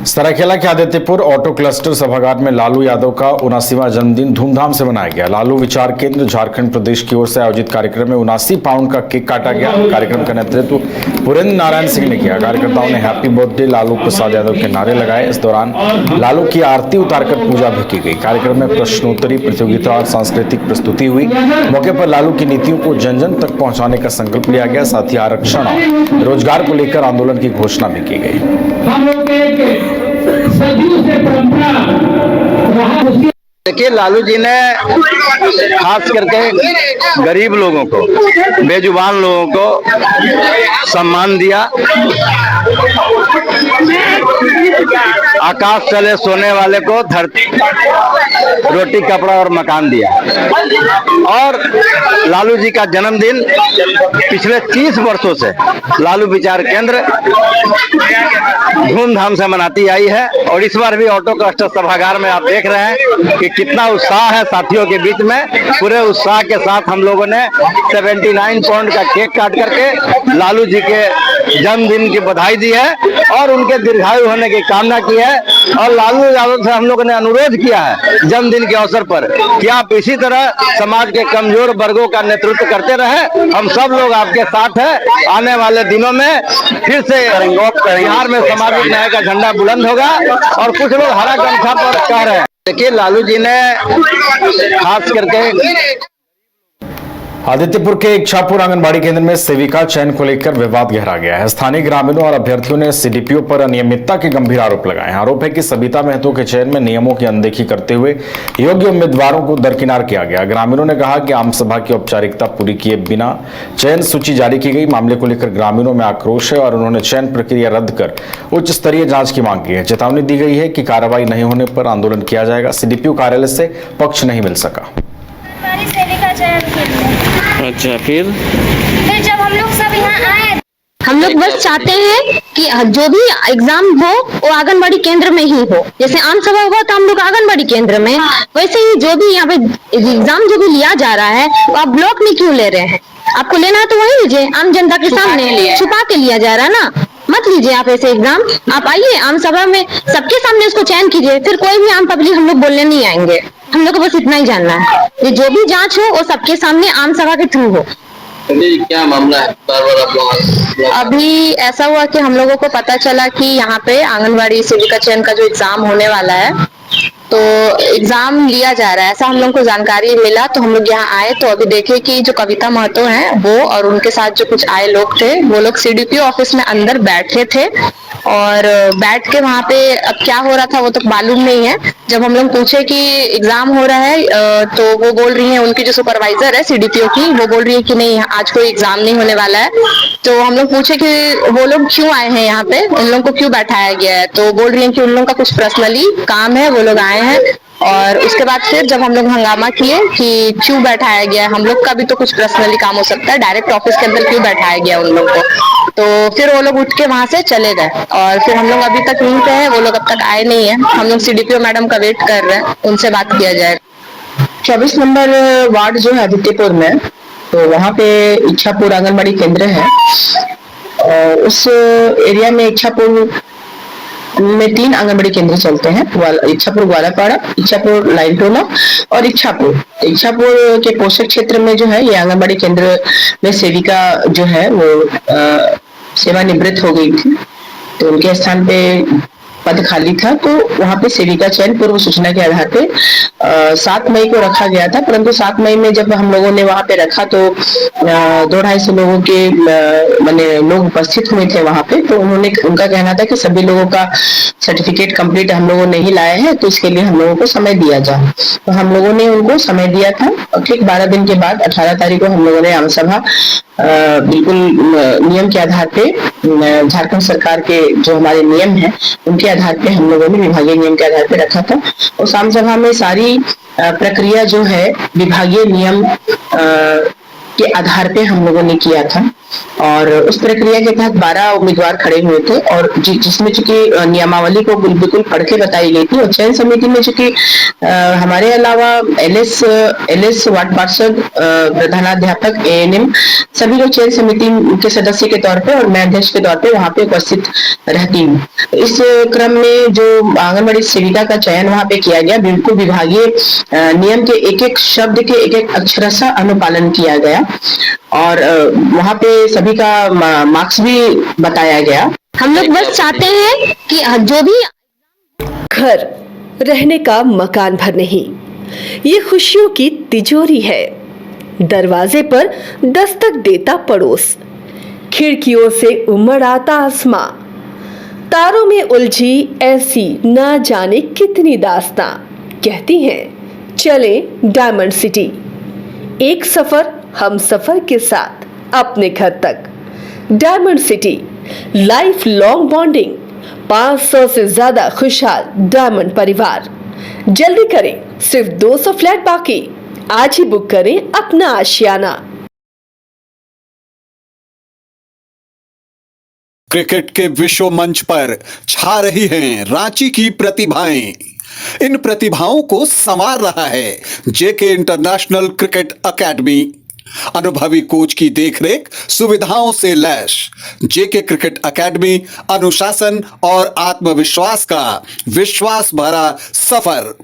सरायकेला के Adityapur auto cluster सभागार में लालू यादव का 79वां जन्मदिन धूमधाम से मनाया गया। लालू विचार केंद्र झारखंड प्रदेश की ओर से आयोजित कार्यक्रम में 79 पाउंड का केक काटा गया। कार्यक्रम का नेतृत्व पुरेंद्र नारायण सिंह ने किया। कार्यकर्ताओं ने हैप्पी बर्थडे लालू प्रसाद यादव के नारे लगाए। इस दौरान लालू की आरती उतारकर पूजा भी की गई। कार्यक्रम में प्रश्नोत्तरी प्रतियोगिता और सांस्कृतिक प्रस्तुति हुई। मौके पर लालू की नीतियों को जन जन तक पहुंचाने का संकल्प लिया गया। साथ ही आरक्षण और रोजगार को लेकर आंदोलन की घोषणा भी की गई। देखिए, लालू जी ने खास करके गरीब लोगों को, बेजुबान लोगों को सम्मान दिया। आकाश चले सोने वाले को धरती, रोटी कपड़ा और मकान दिया। और लालू जी का जन्मदिन पिछले 30 वर्षों से लालू विचार केंद्र धूमधाम से मनाती आई है। और इस बार भी ऑटो क्लस्टर सभागार में आप देख रहे हैं कि कितना उत्साह है साथियों के बीच में। पूरे उत्साह के साथ हम लोगों ने 79 पाउंड का केक काट करके लालू जी के जन्मदिन की बधाई दी है और उनके दीर्घायु होने की कामना की है। और लालू यादव से हम लोगों ने अनुरोध किया है जन्मदिन के अवसर पर कि आप इसी तरह समाज के कमजोर वर्गों का नेतृत्व करते रहे। हम सब लोग आपके साथ हैं। आने वाले दिनों में फिर से बिहार में सामाजिक न्याय का झंडा बुलंद होगा। और कुछ लोग हरा गमछा पर कह रहे हैं। देखिए, लालू जी ने खास करके आदित्यपुर के इच्छापुर आंगनबाड़ी केंद्र में सेविका चयन को लेकर विवाद गहरा गया है। स्थानीय ग्रामीणों और अभ्यर्थियों ने सीडीपीओ पर अनियमितता के गंभीर आरोप लगाए हैं। आरोप है कि सबिता महतो के चयन में नियमों की अनदेखी करते हुए योग्य उम्मीदवारों को दरकिनार किया गया। ग्रामीणों ने कहा कि आम सभा की औपचारिकता पूरी किए बिना चयन सूची जारी की गई। मामले को लेकर ग्रामीणों में आक्रोश है और उन्होंने चयन प्रक्रिया रद्द कर उच्च स्तरीय जांच की मांग की है। चेतावनी दी गई है कि कार्रवाई नहीं होने पर आंदोलन किया जाएगा। सीडीपीओ कार्यालय से पक्ष नहीं मिल सका। अच्छा, फिर जब हम लोग सब यहाँ आए, हम लोग बस चाहते हैं कि जो भी एग्जाम हो वो आंगनबाड़ी केंद्र में ही हो। जैसे आम सभा हुआ तो हम लोग आंगनबाड़ी केंद्र में, वैसे ही जो भी यहाँ पे एग्जाम जो भी लिया जा रहा है वो आप ब्लॉक में क्यों ले रहे हैं? आपको लेना है तो वही लीजिए, आम जनता के सामने छुपा के लिया जा रहा है ना। मत लीजिए आप ऐसे एग्जाम। आप आइए आम सभा में, सबके सामने उसको चयन कीजिए। फिर कोई भी आम पब्लिक हम लोग बोलने नहीं आएंगे। हम लोग को बस इतना ही जानना है कि जो भी जांच हो वो सबके सामने आम सभा के थ्रू हो। क्या मामला है? बार-बार आप लोग अभी ऐसा हुआ कि हम लोगों को पता चला कि यहाँ पे आंगनबाड़ी सेविका चयन का जो एग्जाम होने वाला है, तो एग्जाम लिया जा रहा है, ऐसा हम लोग को जानकारी मिला। तो हम लोग यहाँ आए तो अभी देखे कि जो कविता महतो हैं वो और उनके साथ जो कुछ आए लोग थे, वो लोग सीडीपीओ ऑफिस में अंदर बैठे थे। और बैठ के वहाँ पे अब क्या हो रहा था वो तो मालूम नहीं है। जब हम लोग पूछे कि एग्जाम हो रहा है तो वो बोल रही है, उनकी जो सुपरवाइजर है सीडीपीओ की, वो बोल रही है कि नहीं आज कोई एग्जाम नहीं होने वाला है। तो हम लोग पूछे कि वो लोग क्यों आए हैं यहाँ पे, उन लोगों को क्यों बैठाया गया है। तो बोल रही है कि उन लोगों का कुछ पर्सनली काम है, वो लोग आए हैं। और उसके बाद फिर जब हम लोग हंगामा किए कि क्यों बैठाया गया है, हम लोग का भी तो कुछ पर्सनली काम हो सकता है, डायरेक्ट ऑफिस के अंदर क्यों बैठाया गया उन लोग को। तो फिर वो लोग उठ के वहां से चले गए। और फिर हम लोग अभी तक यहीं पे हैं, वो लोग अब तक आए नहीं है। हम लोग सीडीपीओ मैडम का वेट कर रहे हैं, उनसे बात किया जाए। 24 नंबर वार्ड जो है आदित्यपुर में, तो वहाँ पे इच्छापुर आंगनबाड़ी केंद्र है। और उस एरिया में इच्छापुर में 3 आंगनबाड़ी केंद्र चलते हैं, इच्छापुर ग्वालापाड़ा, इच्छापुर लाइनटोला और इच्छापुर के पोषक क्षेत्र में जो है ये आंगनबाड़ी केंद्र में सेविका जो है वो सेवानिवृत्त हो गई थी। तो उनके स्थान पे पद खाली था। तो वहां पे सेविका चयन पूर्व सूचना के आधार पे 7 मई को रखा गया था। परंतु 7 मई में जब हम लोगों ने वहां पे रखा तो 200-250 लोगों के माने लोग उपस्थित हुए थे वहां पे। तो उनका कहना था कि सभी लोगों का सर्टिफिकेट कंप्लीट हम लोगों नहीं लाए हैं, तो इसके लिए हम लोगों को समय दिया जाए। तो हम लोगों ने उनको समय दिया था। और ठीक 12 दिन के बाद 18 तारीख को हम लोगों ने आम सभा बिल्कुल नियम के आधार पे, झारखंड सरकार के जो हमारे नियम है उनके आधार पे हम लोगों ने विभागीय नियम के आधार पे रखा था। और आम सभा में सारी प्रक्रिया जो है विभागीय नियम के आधार पे हम लोगों ने किया था और उस प्रक्रिया के तहत 12 उम्मीदवार खड़े हुए थे और जिसमें चूंकि नियमावली को बिल्कुल पढ़ के बताई गई थी और चयन समिति में चूंकि हमारे अलावा एलएस वार्ड पार्षद, प्रधानाध्यापक, एएनएम सभी लोग चयन समिति के सदस्य के तौर पे और मैं अध्यक्ष के तौर पे वहां पे उपस्थित रहती हूँ। इस क्रम में जो आंगनबाड़ी सेविका का चयन वहां पे किया गया, बिल्कुल विभागीय नियम के एक एक शब्द के एक एक अक्षरशः अनुपालन किया गया और वहां पे सभी का मार्क्स भी बताया गया। हम लोग बस चाहते हैं कि जो भी घर रहने का मकान भर नहीं, ये खुशियों की तिजोरी है। दरवाजे पर दस्तक देता पड़ोस, खिड़कियों से उमड़ आता आसमां, तारों में उलझी ऐसी ना जाने कितनी दास्तां। कहती हैं चले डायमंड सिटी, एक सफर हम सफर के साथ अपने घर तक। Diamond city, life long bonding, 500 से ज्यादा खुशहाल डायमंड परिवार। जल्दी करें, सिर्फ 200 फ्लैट बाकी, आज ही बुक करें अपना आशियाना। क्रिकेट के विश्व मंच पर छा रही हैं रांची की प्रतिभाएं। इन प्रतिभाओं को संवार रहा है जेके इंटरनेशनल क्रिकेट एकेडमी। अनुभवी कोच की देखरेख, सुविधाओं से लैस जेके क्रिकेट एकेडमी अनुशासन और आत्मविश्वास का विश्वास भरा सफर।